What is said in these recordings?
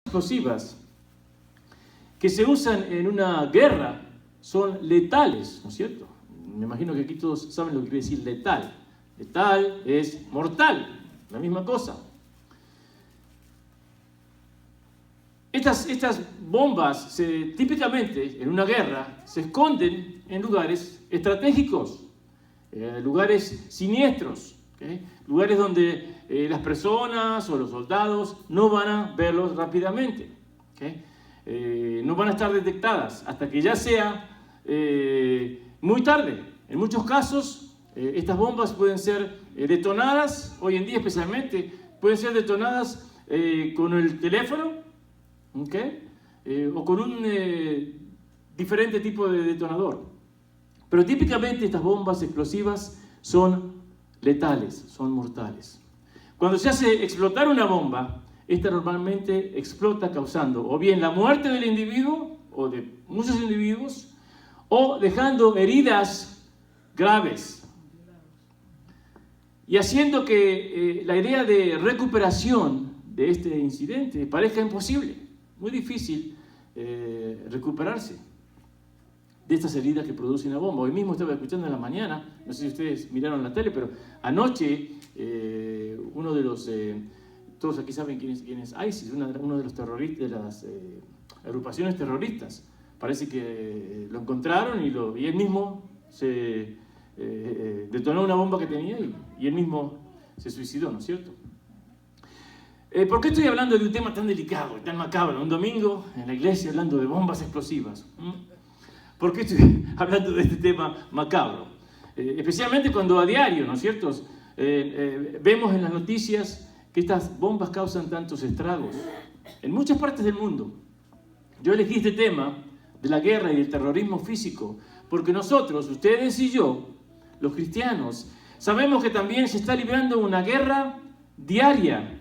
explosivas que se usan en una guerra son letales, ¿no es cierto? Me imagino que aquí todos saben lo que quiere decir letal. Letal es mortal, la misma cosa. Estas bombas típicamente en una guerra se esconden en lugares estratégicos, lugares siniestros, ¿okay? Lugares donde las personas o los soldados no van a verlos rápidamente, ¿okay? No van a estar detectadas hasta que ya sea muy tarde. En muchos casos, estas bombas pueden ser detonadas, hoy en día especialmente, pueden ser detonadas con el teléfono, ¿okay? O con un diferente tipo de detonador. Pero típicamente estas bombas explosivas son letales, son mortales. Cuando se hace explotar una bomba, esta normalmente explota causando o bien la muerte del individuo o de muchos individuos o dejando heridas graves y haciendo que la idea de recuperación de este incidente parezca imposible, muy difícil recuperarse de estas heridas que produce una bomba. Hoy mismo estaba escuchando en la mañana, no sé si ustedes miraron la tele, pero anoche uno de los, todos aquí saben quién es ISIS, uno de los terroristas, de las agrupaciones terroristas, parece que lo encontraron y él mismo se detonó una bomba que tenía y él mismo se suicidó, ¿no es cierto? ¿Por qué estoy hablando de un tema tan delicado, tan macabro? Un domingo en la iglesia hablando de bombas explosivas. ¿Por qué estoy hablando de este tema macabro? Especialmente cuando a diario, ¿no es cierto? Vemos en las noticias que estas bombas causan tantos estragos en muchas partes del mundo. Yo elegí este tema de la guerra y del terrorismo físico porque nosotros, ustedes y yo, los cristianos, sabemos que también se está librando una guerra diaria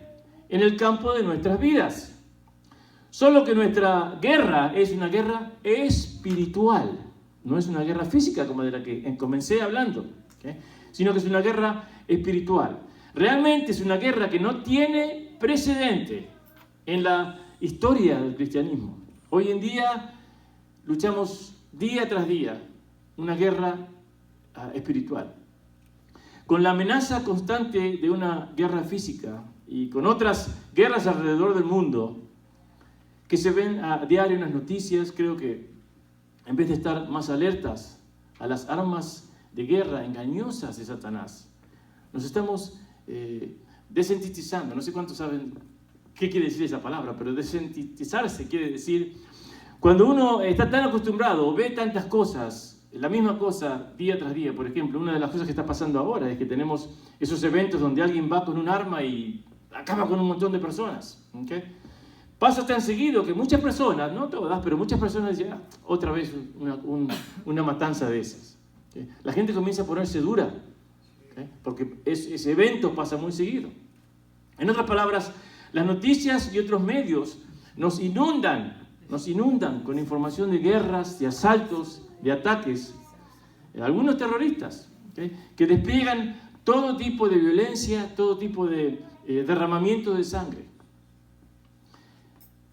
en el campo de nuestras vidas. Solo que nuestra guerra es una guerra espiritual, no es una guerra física como de la que comencé hablando, ¿okay? Sino que es una guerra espiritual. Realmente es una guerra que no tiene precedente en la historia del cristianismo. Hoy en día luchamos día tras día una guerra espiritual. Con la amenaza constante de una guerra física y con otras guerras alrededor del mundo que se ven a diario en las noticias, creo que en vez de estar más alertas a las armas de guerra engañosas de Satanás, nos estamos desensitilizando. No sé cuántos saben qué quiere decir esa palabra, pero desensitilizarse quiere decir cuando uno está tan acostumbrado o ve tantas cosas, la misma cosa día tras día. Por ejemplo, una de las cosas que está pasando ahora es que tenemos esos eventos donde alguien va con un arma y acaba con un montón de personas, ¿okay? Pasa tan seguido que muchas personas, no todas, pero muchas personas ya, otra vez una matanza de esas, ¿okay? La gente comienza a ponerse dura, ¿okay? Porque ese evento pasa muy seguido. En otras palabras, las noticias y otros medios nos inundan con información de guerras, de asaltos, de ataques, algunos terroristas, ¿okay? Que despliegan todo tipo de violencia, todo tipo de derramamiento de sangre.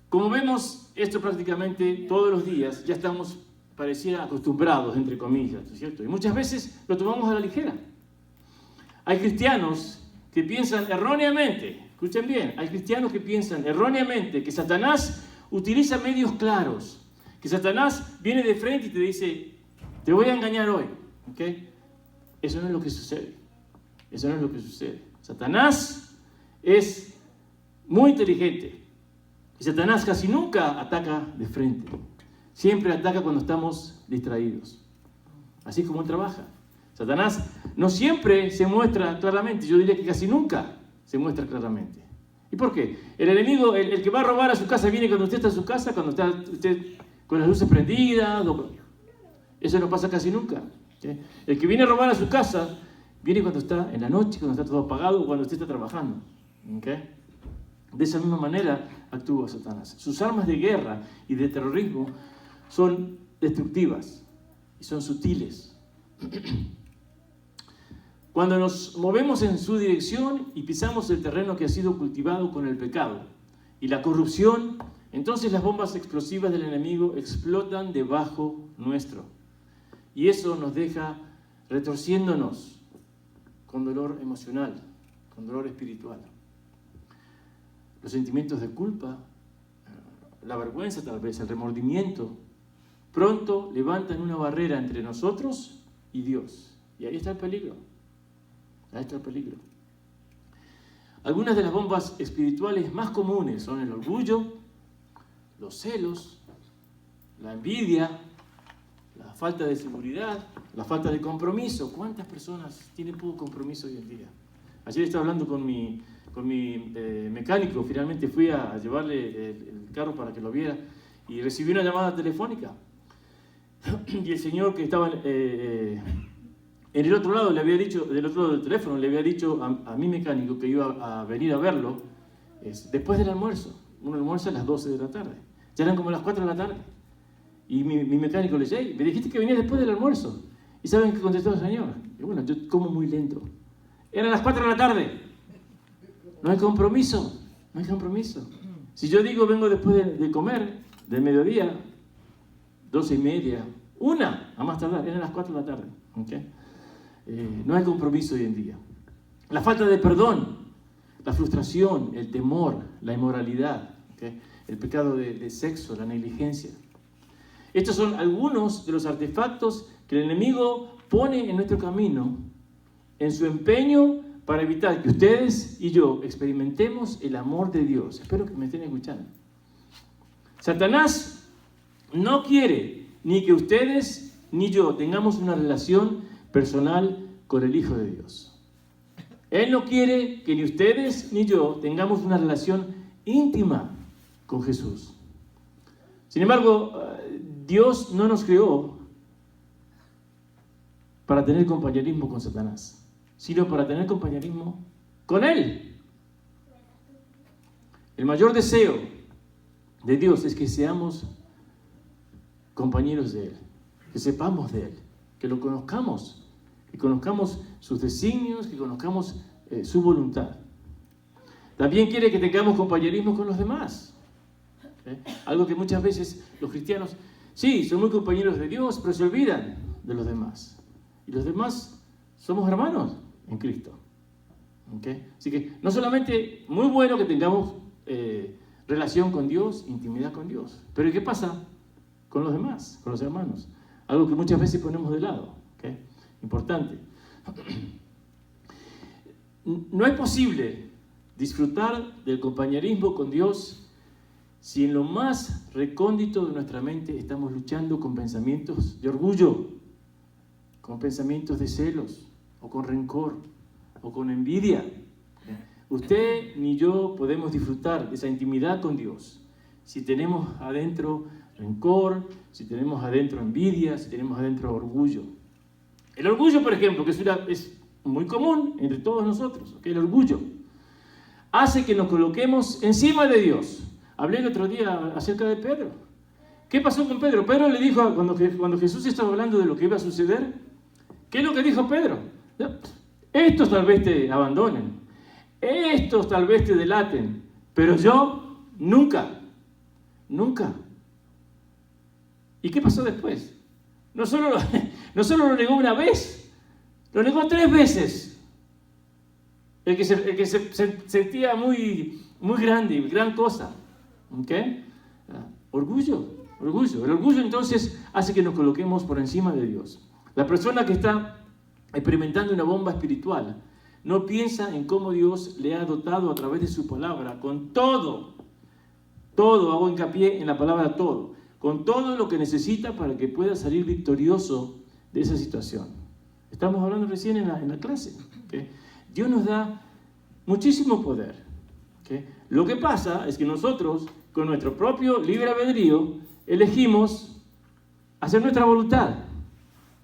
Como vemos, esto prácticamente todos los días ya estamos, pareciera, acostumbrados, entre comillas, ¿no es cierto? Y muchas veces lo tomamos a la ligera. Hay cristianos que piensan erróneamente, escuchen bien, hay cristianos que piensan erróneamente que Satanás utiliza medios claros, que Satanás viene de frente y te dice, te voy a engañar hoy, ¿ok? Eso no es lo que sucede. Eso no es lo que sucede. Satanás es muy inteligente. Y Satanás casi nunca ataca de frente. Siempre ataca cuando estamos distraídos. Así es como él trabaja. Satanás no siempre se muestra claramente. Yo diría que casi nunca se muestra claramente. ¿Y por qué? El enemigo, el que va a robar a su casa, viene cuando usted está en su casa, cuando está usted con las luces prendidas. Eso no pasa casi nunca, ¿okay? El que viene a robar a su casa, viene cuando está en la noche, cuando está todo apagado o cuando usted está trabajando, ¿okay? De esa misma manera actúa Satanás. Sus armas de guerra y de terrorismo son destructivas y son sutiles. Cuando nos movemos en su dirección y pisamos el terreno que ha sido cultivado con el pecado y la corrupción entonces las bombas explosivas del enemigo explotan debajo nuestro. Y eso nos deja retorciéndonos con dolor emocional, con dolor espiritual. Los sentimientos de culpa, la vergüenza tal vez, el remordimiento, pronto levantan una barrera entre nosotros y Dios. Y ahí está el peligro. Ahí está el peligro. Algunas de las bombas espirituales más comunes son el orgullo, los celos, la envidia, la falta de seguridad, la falta de compromiso. ¿Cuántas personas tienen poco compromiso hoy en día? Ayer estaba hablando con mi mecánico, finalmente fui a llevarle el carro para que lo viera y recibí una llamada telefónica. Y el señor que estaba en el otro lado, le había dicho, del otro lado del teléfono, le había dicho a mi mecánico que iba a venir a verlo después del almuerzo. Un almuerzo a las 12 de la tarde. Ya eran como las 4 de la tarde. Y mi mecánico le dice, hey, me dijiste que venías después del almuerzo. ¿Y saben qué contestó el señor? Y bueno, yo como muy lento. Eran las 4 de la tarde. No hay compromiso. No hay compromiso. Si yo digo vengo después de comer, del mediodía, 12:30, 1, a más tardar, eran las 4 de la tarde. ¿Okay? No hay compromiso hoy en día. La falta de perdón, la frustración, el temor, la inmoralidad, ¿okay? El pecado de sexo, la negligencia. Estos son algunos de los artefactos que el enemigo pone en nuestro camino en su empeño para evitar que ustedes y yo experimentemos el amor de Dios. Espero que me estén escuchando. Satanás no quiere ni que ustedes ni yo tengamos una relación personal con el Hijo de Dios. Él no quiere que ni ustedes ni yo tengamos una relación íntima con Jesús. Sin embargo, Dios no nos creó para tener compañerismo con Satanás, sino para tener compañerismo con Él. El mayor deseo de Dios es que seamos compañeros de Él, que sepamos de Él, que lo conozcamos, que conozcamos sus designios, que conozcamos su voluntad. También quiere que tengamos compañerismo con los demás. Algo que muchas veces los cristianos, sí, son muy compañeros de Dios, pero se olvidan de los demás. Y los demás somos hermanos en Cristo. ¿Okay? Así que no solamente muy bueno que tengamos relación con Dios, intimidad con Dios, pero ¿qué pasa con los demás, con los hermanos? Algo que muchas veces ponemos de lado. ¿Okay? Importante. No es posible disfrutar del compañerismo con Dios si en lo más recóndito de nuestra mente estamos luchando con pensamientos de orgullo, con pensamientos de celos, o con rencor, o con envidia. Usted ni yo podemos disfrutar de esa intimidad con Dios si tenemos adentro rencor, si tenemos adentro envidia, si tenemos adentro orgullo. El orgullo, por ejemplo, que es muy común entre todos nosotros, ¿okay? El orgullo hace que nos coloquemos encima de Dios. Hablé el otro día acerca de Pedro. ¿Qué pasó con Pedro? Pedro le dijo, cuando Jesús estaba hablando de lo que iba a suceder, ¿qué es lo que dijo Pedro? Estos tal vez te abandonen, estos tal vez te delaten, pero yo nunca, nunca. ¿Y qué pasó después? No solo lo negó una vez, lo negó 3 veces. El que se sentía muy, muy grande, gran cosa. ¿Okay? Orgullo. El orgullo entonces hace que nos coloquemos por encima de Dios. La persona que está experimentando una bomba espiritual no piensa en cómo Dios le ha dotado a través de su palabra con todo, hago hincapié en la palabra todo, con todo lo que necesita para que pueda salir victorioso de esa situación. Estamos hablando recién en la clase. ¿Okay? Dios nos da muchísimo poder. ¿Okay? Lo que pasa es que nosotros, con nuestro propio libre albedrío, elegimos hacer nuestra voluntad,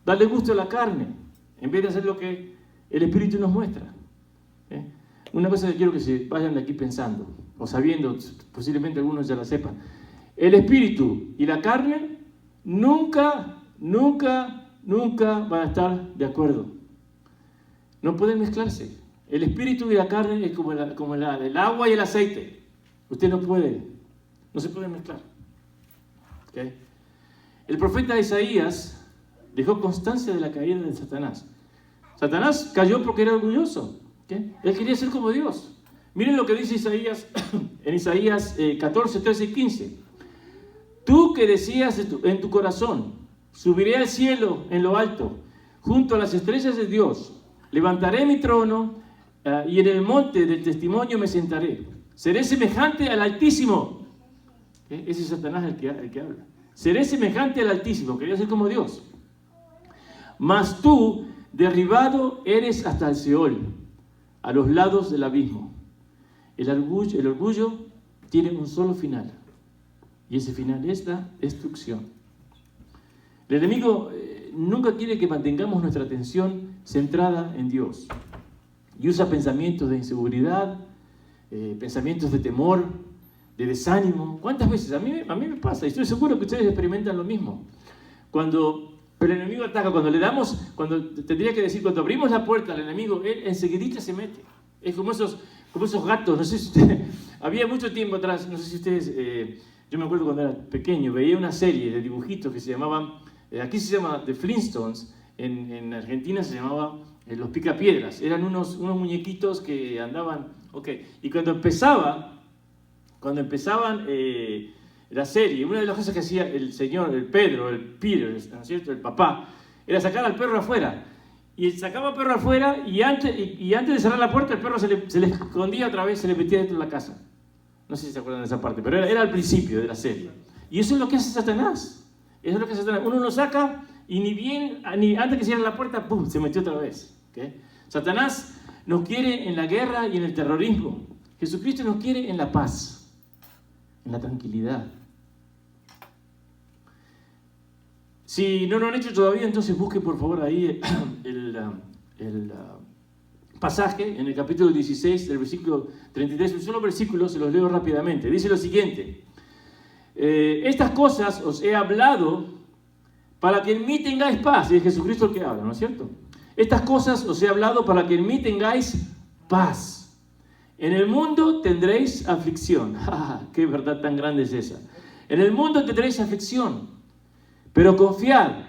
darle gusto a la carne, en vez de hacer lo que el Espíritu nos muestra. ¿Okay? Una cosa que quiero que se vayan de aquí pensando, o sabiendo, posiblemente algunos ya la sepan. El Espíritu y la carne nunca van a estar de acuerdo. No pueden mezclarse. El Espíritu y la carne es como el agua y el aceite. Usted no puede No se pueden mezclar. ¿Okay? El profeta Isaías dejó constancia de la caída de Satanás. Satanás cayó porque era orgulloso. ¿Okay? Él quería ser como Dios. Miren lo que dice Isaías en Isaías 14, 13 y 15. Tú que decías en tu corazón, subiré al cielo en lo alto, junto a las estrellas de Dios, levantaré mi trono y en el monte del testimonio me sentaré. Seré semejante al Altísimo. ¿Okay? Ese es Satanás el que habla. Seré semejante al Altísimo, quería ser como Dios. Mas tú, derribado eres hasta el Seol, a los lados del abismo. El orgullo tiene un solo final, y ese final es la destrucción. El enemigo nunca quiere que mantengamos nuestra atención centrada en Dios, y usa pensamientos de inseguridad, pensamientos de temor, de desánimo. ¿Cuántas veces? A mí me pasa, y estoy seguro que ustedes experimentan lo mismo. Pero el enemigo ataca, cuando abrimos la puerta al enemigo, él enseguidita se mete. Es como esos gatos, no sé si ustedes, había mucho tiempo atrás, no sé si ustedes, yo me acuerdo cuando era pequeño, veía una serie de dibujitos que se llamaban, aquí se llama The Flintstones, en Argentina se llamaba Los Picapiedras. Eran unos muñequitos que andaban, y cuando empezaban la serie, una de las cosas que hacía el Peter, ¿no es cierto?, el papá, era sacar al perro afuera. Y sacaba al perro afuera y antes de cerrar la puerta, el perro se le escondía otra vez, se le metía dentro de la casa. No sé si se acuerdan de esa parte, pero era al principio de la serie. Y eso es lo que hace Satanás. Eso es lo que hace Satanás. Uno lo saca y ni antes que cierre la puerta, ¡pum!, se metió otra vez. ¿Okay? Satanás nos quiere en la guerra y en el terrorismo. Jesucristo nos quiere en la paz, en la tranquilidad. Si no lo han hecho todavía, entonces busquen por favor ahí el pasaje en el capítulo 16, del versículo 33, un solo versículo, se los leo rápidamente. Dice lo siguiente: estas cosas os he hablado para que en mí tengáis paz. Y es Jesucristo el que habla, ¿no es cierto? Estas cosas os he hablado para que en mí tengáis paz. En el mundo tendréis aflicción. ¡Qué verdad tan grande es esa! En el mundo tendréis aflicción. Pero confiad,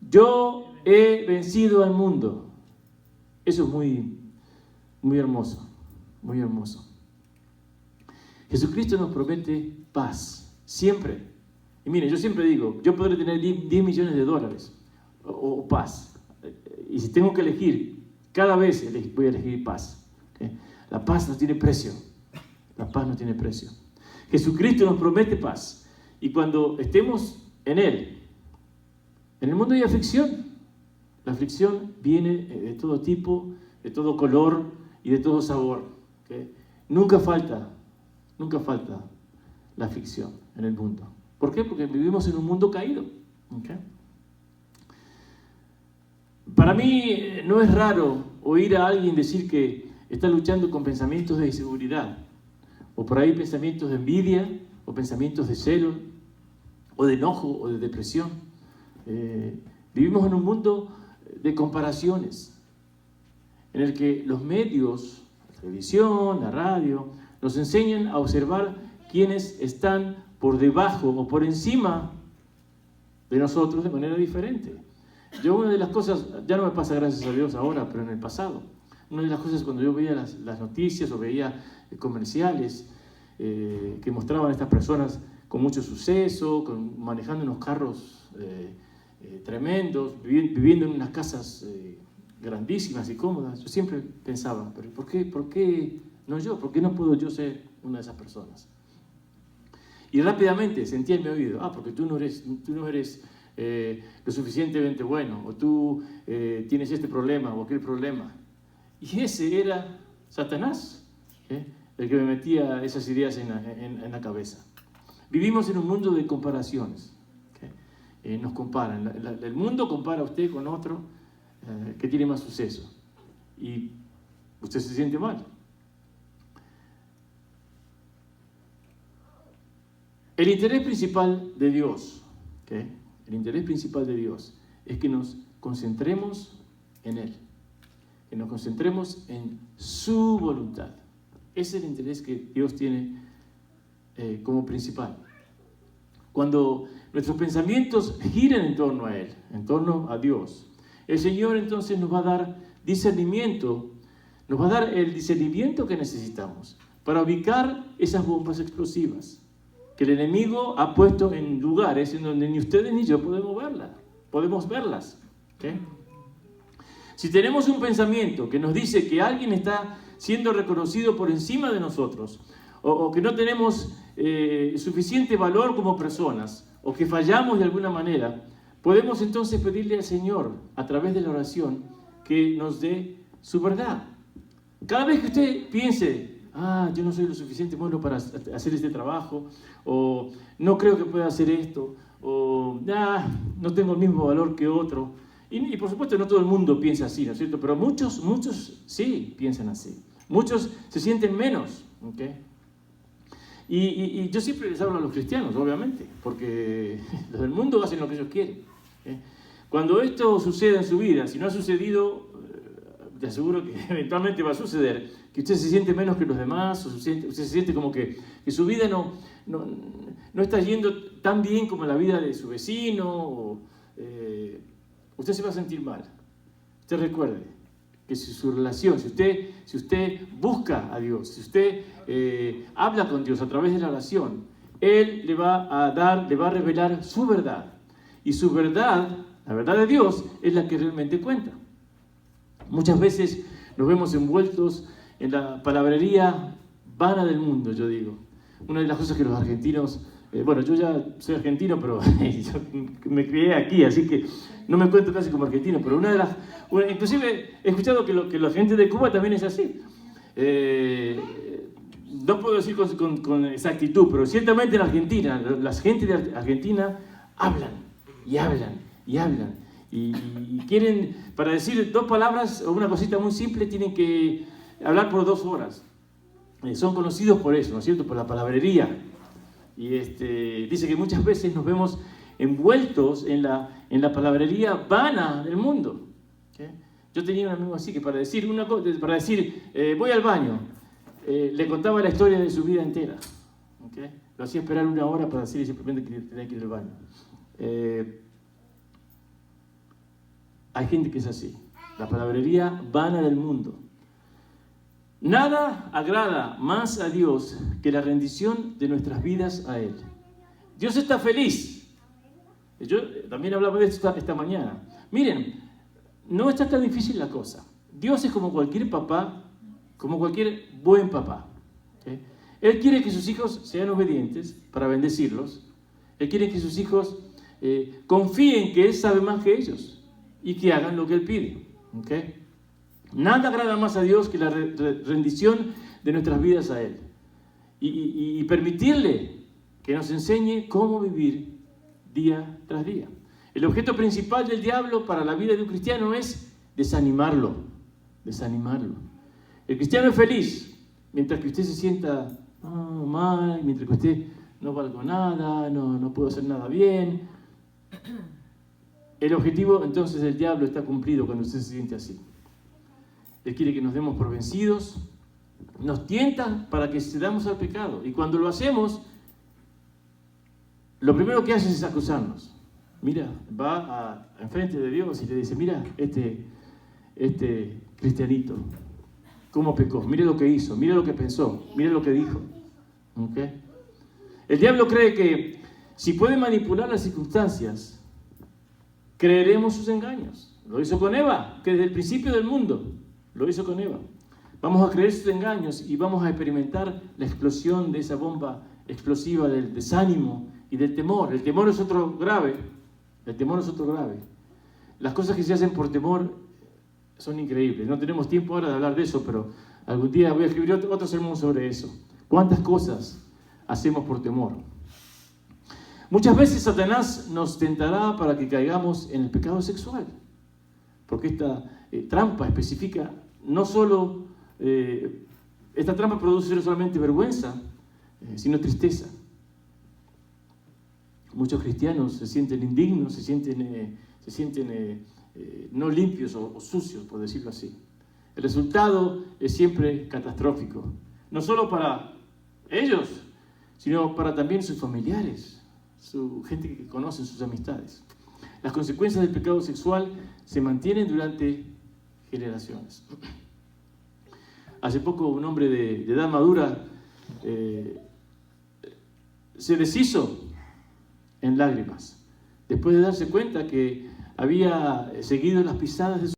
yo he vencido al mundo. Eso es muy, muy hermoso, muy hermoso. Jesucristo nos promete paz, siempre. Y miren, yo siempre digo, yo podré tener 10 millones de dólares o paz. Y si tengo que elegir, cada vez voy a elegir paz. ¿Okay? La paz no tiene precio. La paz no tiene precio. Jesucristo nos promete paz. Y cuando estemos en Él, en el mundo hay aflicción. La aflicción viene de todo tipo, de todo color y de todo sabor. ¿Okay? Nunca falta la aflicción en el mundo. ¿Por qué? Porque vivimos en un mundo caído. ¿Okay? Para mí no es raro oír a alguien decir que está luchando con pensamientos de inseguridad, o por ahí pensamientos de envidia, o pensamientos de celo, o de enojo, o de depresión. Vivimos en un mundo de comparaciones, en el que los medios, la televisión, la radio, nos enseñan a observar quienes están por debajo o por encima de nosotros de manera diferente. Yo una de las cosas, ya no me pasa gracias a Dios ahora, pero en el pasado, una de las cosas cuando yo veía las noticias o veía comerciales que mostraban a estas personas con mucho suceso, manejando unos carros tremendos, viviendo en unas casas grandísimas y cómodas, yo siempre pensaba, pero ¿por qué no yo? ¿Por qué no puedo yo ser una de esas personas? Y rápidamente sentía en mi oído, porque tú no eres lo suficientemente bueno, o tú tienes este problema o aquel problema. Y ese era Satanás, el que me metía esas ideas en la cabeza. Vivimos en un mundo de comparaciones. Nos comparan. El mundo compara a usted con otro que tiene más suceso. Y usted se siente mal. El interés principal de Dios, el interés principal de Dios es que nos concentremos en Él, que nos concentremos en su voluntad. Ese es el interés que Dios tiene como principal. Cuando nuestros pensamientos giren en torno a Él, en torno a Dios, el Señor entonces nos va a dar discernimiento, nos va a dar el discernimiento que necesitamos para ubicar esas bombas explosivas que el enemigo ha puesto en lugares en donde ni ustedes ni yo podemos verlas. ¿Okay? Si tenemos un pensamiento que nos dice que alguien está siendo reconocido por encima de nosotros, o que no tenemos suficiente valor como personas, o que fallamos de alguna manera, podemos entonces pedirle al Señor, a través de la oración, que nos dé su verdad. Cada vez que usted piense, yo no soy lo suficiente bueno para hacer este trabajo, o no creo que pueda hacer esto, o no tengo el mismo valor que otro, y por supuesto no todo el mundo piensa así, ¿no es cierto? Pero muchos sí piensan así. Muchos se sienten menos, ¿ok? Y yo siempre les hablo a los cristianos, obviamente, porque los del mundo hacen lo que ellos quieren. Cuando esto suceda en su vida, si no ha sucedido, te aseguro que eventualmente va a suceder, que usted se siente menos que los demás, o usted se siente como que su vida no está yendo tan bien como la vida de su vecino, usted se va a sentir mal. Usted recuerde que si su relación, si usted busca a Dios, si usted habla con Dios a través de la oración, Él le va a revelar su verdad. Y su verdad, la verdad de Dios, es la que realmente cuenta. Muchas veces nos vemos envueltos en la palabrería vana del mundo, yo digo. Una de las cosas que los argentinos, yo ya soy argentino, pero yo me crié aquí, así que no me cuento casi como argentino, pero inclusive he escuchado que la gente de Cuba también es así. No puedo decir con exactitud, pero ciertamente en Argentina, la gente de Argentina hablan y hablan y hablan. Y quieren, para decir 2 palabras o una cosita muy simple, tienen que hablar por 2 horas. Son conocidos por eso, ¿no es cierto? Por la palabrería. Y dice que muchas veces nos vemos envueltos en la palabrería vana del mundo. ¿Okay? Yo tenía un amigo así que para decir voy al baño, le contaba la historia de su vida entera. ¿Okay? Lo hacía esperar 1 hora para decir simplemente que tenía que ir al baño. Hay gente que es así, la palabrería vana del mundo. Nada agrada más a Dios que la rendición de nuestras vidas a Él. Dios está feliz. Yo también hablaba de esto esta mañana. Miren, no está tan difícil la cosa. Dios es como cualquier papá, como cualquier buen papá. ¿Okay? Él quiere que sus hijos sean obedientes para bendecirlos. Él quiere que sus hijos confíen que Él sabe más que ellos y que hagan lo que Él pide. ¿Okay? Nada agrada más a Dios que la rendición de nuestras vidas a Él. Y permitirle que nos enseñe cómo vivir día tras día. El objeto principal del diablo para la vida de un cristiano es desanimarlo. El cristiano es feliz mientras que usted se sienta mal, mientras que usted no valgo nada, no puedo hacer nada bien. El objetivo entonces del diablo está cumplido cuando usted se siente así. Él quiere que nos demos por vencidos, nos tienta para que cedamos al pecado. Y cuando lo hacemos, lo primero que hace es acusarnos. Mira, va enfrente de Dios y le dice, mira, este cristianito, cómo pecó, mira lo que hizo, mira lo que pensó, mira lo que dijo. ¿Okay? El diablo cree que si puede manipular las circunstancias, creeremos sus engaños. Lo hizo con Eva, que desde el principio del mundo lo hizo con Eva. Vamos a creer sus engaños y vamos a experimentar la explosión de esa bomba explosiva del desánimo y del temor. El temor es otro grave. Las cosas que se hacen por temor son increíbles. No tenemos tiempo ahora de hablar de eso, pero algún día voy a escribir otro sermón sobre eso. ¿Cuántas cosas hacemos por temor? Muchas veces Satanás nos tentará para que caigamos en el pecado sexual, porque esta trampa especifica no solo, esta trampa produce no solamente vergüenza, sino tristeza. Muchos cristianos se sienten indignos, se sienten no limpios o sucios, por decirlo así. El resultado es siempre catastrófico, no solo para ellos, sino para también sus familiares, su gente que conocen, sus amistades. Las consecuencias del pecado sexual se mantienen durante generaciones. Hace poco un hombre de edad madura se deshizo en lágrimas, después de darse cuenta que había seguido las pisadas de su